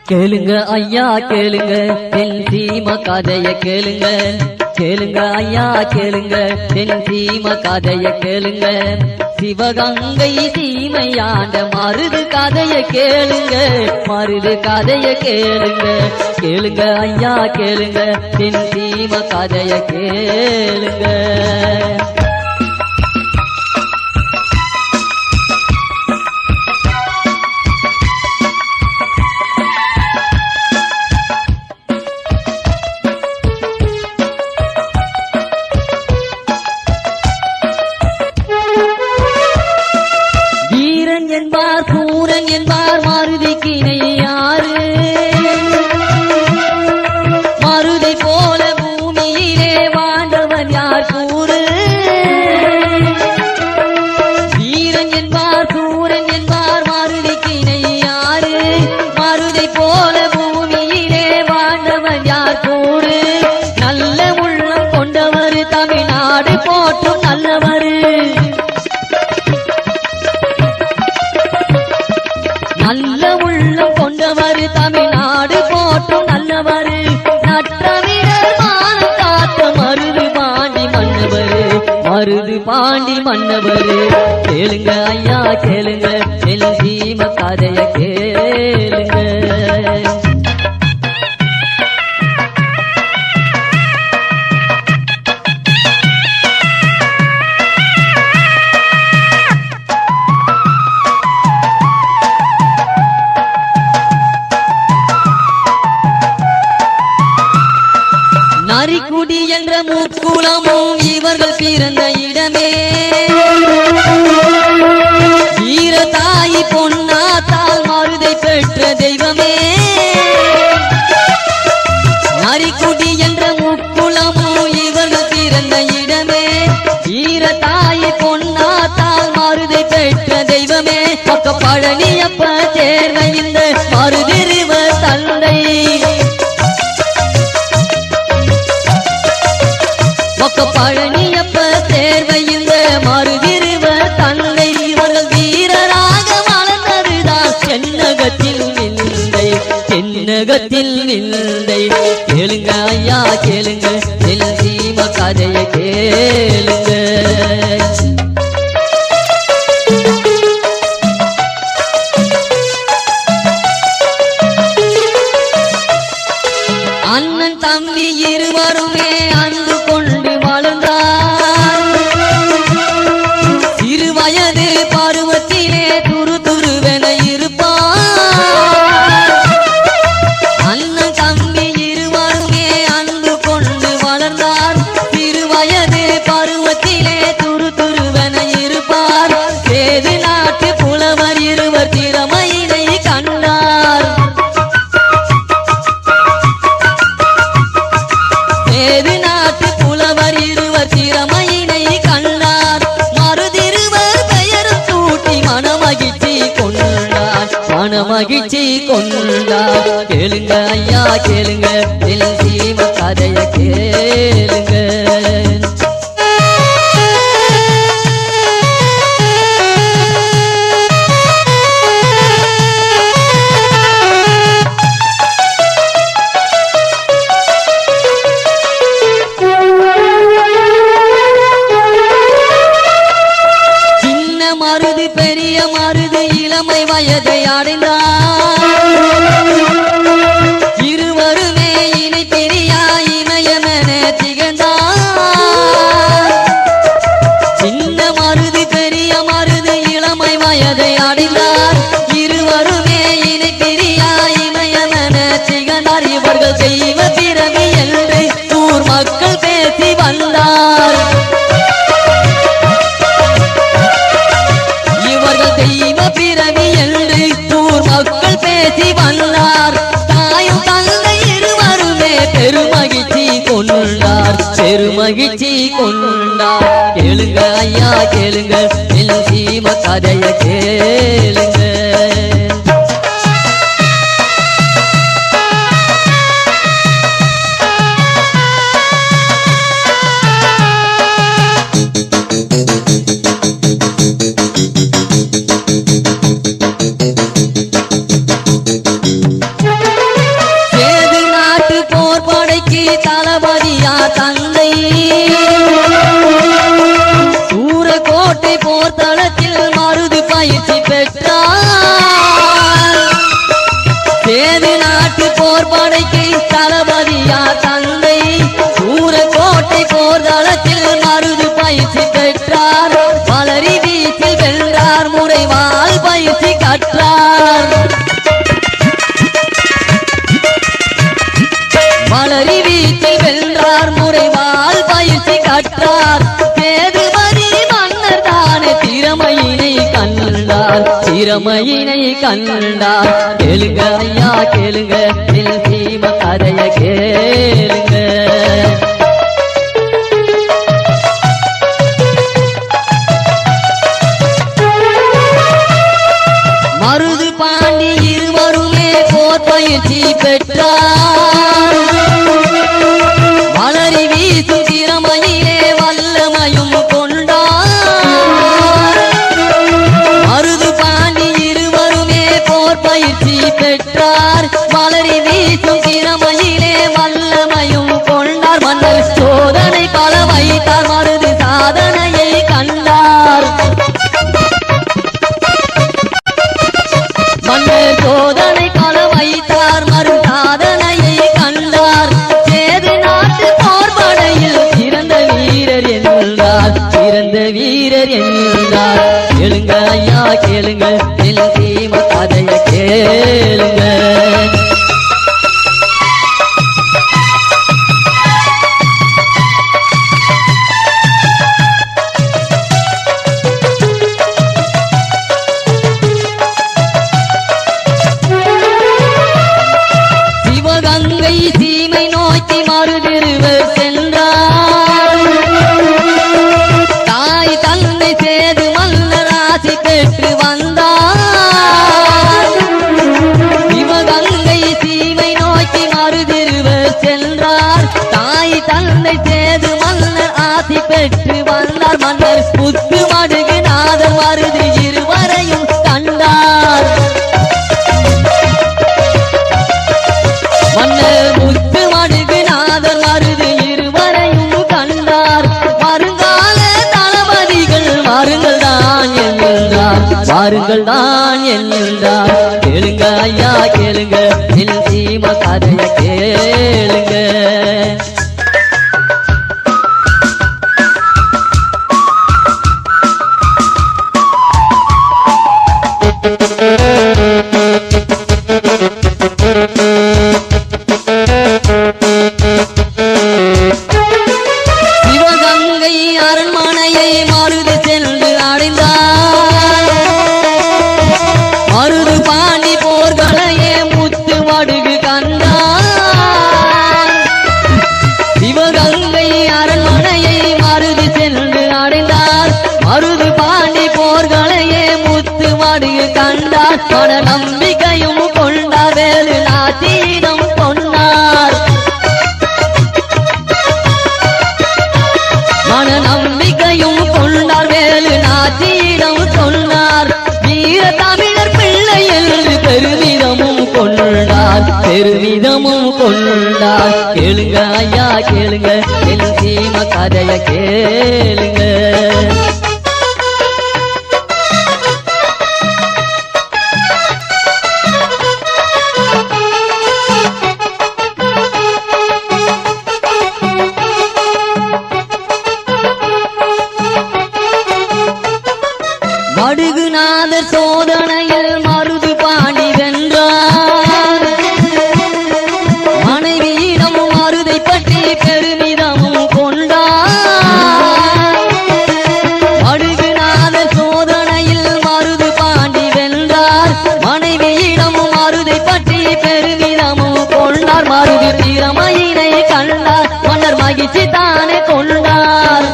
கேளுங்க ஐயா கேளுங்க தென் சீம கதைய கேளுங்க. கேளுங்க ஐயா கேளுங்க தென் சீம கதைய கேளுங்க. சிவகங்கை சீமையாண்ட மருது கதைய கேளுங்க. மருது கதைய கேளுங்க. கேளுங்க ஐயா கேளுங்க தென் சீம கதைய கேளுங்க. என்பார் சூரன் என்பார் மருதிக்கு இணை யாரு? மருதை போல பூமியிலே வாழ்ந்தவன் யார் கூறு? வீரன் என்பார் சூரன் என்பார் மருதிக்கு இணை யாரு? மருதை போல பூமியிலே வாழ்ந்தவன் யார் கூறு? நல்ல உள்ளம் கொண்டவர் தமிழ்நாடு போற்றும் நல்லவர். நல்ல உள்ளம் கொண்டவர் தமிழ்நாடு போற்றும் நல்லவர். நற்றமிழர் மானம் காத்த மருது பாண்டி மன்னவர். மருது பாண்டி மன்னவர். கேளுங்க ஐயா கேளுங்க தென் சீம கதைய கேளுங்க. நரிக்குடி என்ற முக்குளமும் இவர்கள் பிறந்த இடமே. வீரதாயி பொன்னாத்தால் மருதை பெற்ற தெய்வமே. நரிக்குடி என்ற முக்குளமும் இவர்கள் பிறந்த இடமே. வீரதாயி பொன்னாத்தால் மருதை பெற்ற தெய்வமே. பக்க பழனியப்ப சேர்ந்த இந்த மருதிருவ தந்தை. பழனியப்ப தேர்வை இந்த மருதிருவ தந்தை. இவர்கள் வீரராக வளர்ந்ததுதான் தென்னகத்தில் நிந்தை. தென்னகத்தில் நிந்தை. கேளுங்க ஐயா கேளுங்க தென் சீம கதைய கேளுங்க. அண்ணன் தம்பி இருவருமே அன்பு கொண்டு வளர்ந்தார். சிறு வயது பருவத்திலே துரு துருவென இருப்பார். அண்ணன் தம்பி இருவருமே அன்பு கொண்டு வளர்ந்தார். சிறு வயது பருவத்திலே துரு துருவென இருப்பார். சேது நாட்டு புலவர் இருவர் திறமையினை கண்டார். சேது நாட்டு புலவர் இருவர் திறமையினை கண்டார். மருதிருவர் பெயரும் சூட்டி மனமகிழ்ச்சி கொண்டார். மனமகிழ்ச்சி கொண்டார். கேளுங்க ஐயா கேளுங்க தென் சீம கதைய கேளுங்க. மருது பெரிய மருது இளமை வயதை அடைந்தார். இருவருமே இணை பெரியா இமயமென திகழ்ந்தார். சின்ன மருது பெரிய மருது இளமை வயதை அடைந்தார். இருவருமே இணை பெரியா இமயமென திகழ்ந்தார். இவர்கள் தெய்வ பிறவி என்று ஊர் மக்கள் பேசி வந்தார். தெய்வ பிறவி என்று ஊர் மக்கள் பேசி வந்தார். தாயும் தந்தை இருவருமே பெருமகிழ்ச்சி கொண்டார். பெருமகிழ்ச்சி கொண்டார். கேளுங்க ஐயா கேளுங்க தென் சீம கதைய கேளுங்க. கற்றார் மலரி வீட்டில் வென்றார் முறைவால் பயிற்சி கற்றார் சேதுபதி மன்னர் தானே திறமையினை கண்டார் கேளுங்க ஐயா கேளுங்க சீம கதைய கேளுங்க மருது பாண்டி இருவருமே போர் பயிற்சி பெற்றார் மலரி வீசும் திறமையிலே வல்லமையும் கொண்டார் மருது பாண்டி இருவருமே போர் பயிற்சி பெற்றார் மலரி வீசும் திறமையிலே வல்லமையும் கொண்டார் மன்னர் சோதனை பல வைத்தார் மருது சாதனையை கண்டார் மன்னர் சோதனை பல வைத்தார் மறு சாதனையை கண்டார் சேது நாட்டு போர்படையில் சிறந்த வீரர் என்றார் கேளுங்க ஐயா கேளுங்க சீம கதைய கேளுங்க சிவகங்கை சீமை நோக்கி மறுதிருவர் சென்றார் தாய் தந்தை சேது மன்னர் ஆசி பெற்று வந்தார் சிவகங்கை சீமை நோக்கி மறுதிருவர் சென்றார் தாய் தந்தை சேது மன்னர் ஆசி பெற்று வந்தார் மன்னர் புத்து மடுகு நாதர் மருது இருவரையும் கண்டார் மன்னர் முத்து மடுகு நாதர் மருது இருவரையும் கண்டார் வருங்கால தளபதிகள் வாருங்கள் தான் என்கின்றார் கேளுங்க ஐயா கேளுங்க சீம கதைய கேளுங்க சிவகங்கை அரண்மனையை மருது சென்று அடைந்தார் மருது பாண்டி போர்களையே முத்து மடுகு கண்டார் சிவகங்கை அரண்மனையை மருது சென்று அடைந்தார் மருது பாண்டி போர்களையே முத்து மடுகு கண்டார் மன நம்பிக்கையும் கொண்டார் வேலு நாட்டீனம் கொண்டார் மன நம்பிக்கையும் கொண்டார் வேலு நாட்டீனம் கொண்டார் வீர தமிழர் பிள்ளை என்று பெருமிதமும் கொண்டார் கேளுங்க ஐயா கேளுங்க சீம கதைய கேளுங்க மடுகுநாதர் சோதனையில் மருது பாண்டி வென்றார் மனைவியிடம் மருதை பற்றி பெருமிதமும் கொண்டார் மடுகுநாதர் சோதனையில் மருது பாண்டி வென்றார் மனைவியிடம் மருதை பற்றி பெருமிதமும் கொண்டார் மருது திறமையினை கண்டார் மன்னர் மகிழ்ச்சி தானே கொண்டார்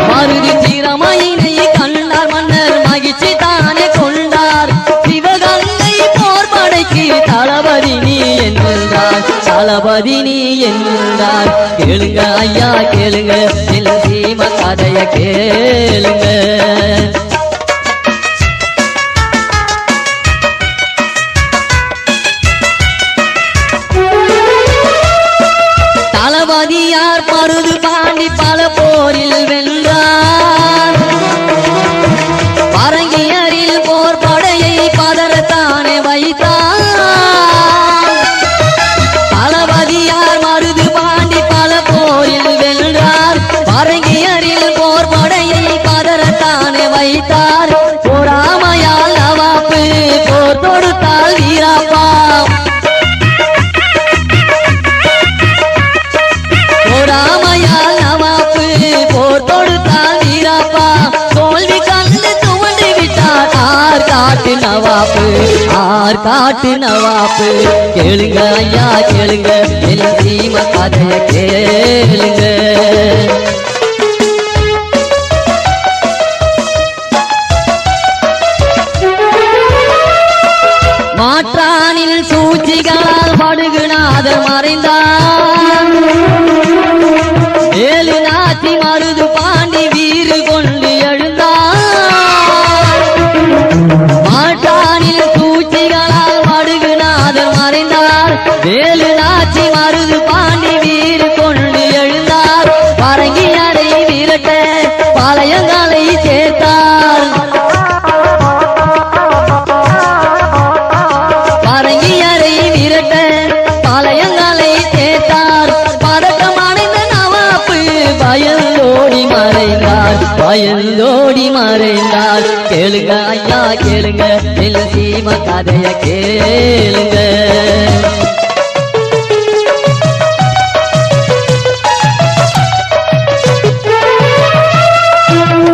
மருது திறமையினை கண்டார் மன்னர் மகிழ்ச்சி தானே கொண்டார் சிவகங்கை போர்படைக்கு தளபதி நீ என்றார் கேளுங்க ஐயா கேளுங்க சீம கதைய கேளுங்க தளபதியார் மருது பாண்டி பல போரில் வென்றார் பரங்கியரில் போர் படையை பதறத்தானே வைத்தார் தளபதியார் மருது பாண்டி பல போரில் வென்றார் பரங்கியரில் போர் படையை பதறத்தானே வைத்தார் காட்டு நவாப்பு ஆற்காட்டு நவாப்பு கேளுங்க ஐயா கேளுங்க என் சீமை கதைய கேளுங்க மாற்றானில் சூழ்ச்சிகளால் படுகுநாதர் மறைந்தார் ஏழு நாத்தி மருது பாண்டி வீறு கொண்டு எழுந்தார் மாற்றானில் சூழ்ச்சிகளால் படுகுநாதர் மறைந்தார் ஏழு நாச்சி மருது பாண்டி வீறு கொண்டு எழுந்தார் பரங்கி அடை விரட்ட பாளையங்களை சேர்த்தார் பரங்கியரை விரட்ட பாளையங்களை சேர்த்தார் பதக்கமடைந்த நவாப்பு பயந்தோடி மறைந்தார் கேளுங்க ஐயா கேளுங்க என் சீமை கதைய கேளுங்க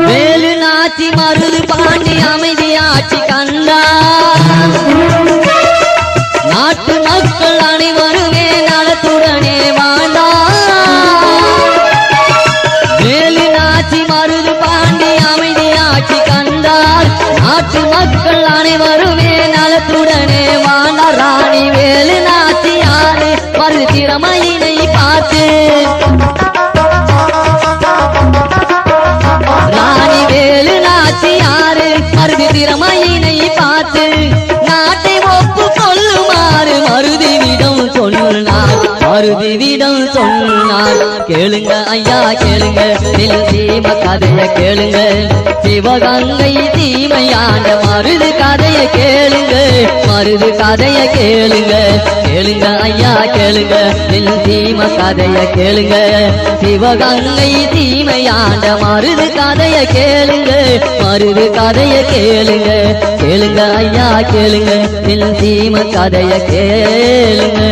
வேலு நாச்சி மருது பாண்டி அமைதி ஆட்சி கண்டார் நாட்டு மக்கள் அனைவருமே நலத்துடனே வாழ்ந்தார் வேலு நாச்சி மருது பாண்டி அமைதி ஆட்சி கண்டார் நாட்டு மக்கள் அனைவருமே நலத்துடனே வாழ்ந்தார் ராணி வேலு நாச்சி யாரு மருது திறமையினை பார்த்து ராணி வேலு நாச்சி யாரு மருது திறமையினை பார்த்து நாட்டை ஒப்பு கொள்ளுமாறு மருதிவிடம் சொன்னார் கேளுங்க ஐயா கேளுங்க என் சீமை கதைய கேளுங்க சிவகங்கை தீமையான மருது கதைய கேளுங்க கேளுங்க ஐயா கேளுங்க என் சீமை கதைய கேளுங்க சிவகங்கை தீமையான மருது கதைய கேளுங்க கேளுங்க ஐயா கேளுங்க என் சீமை கதைய கேளுங்க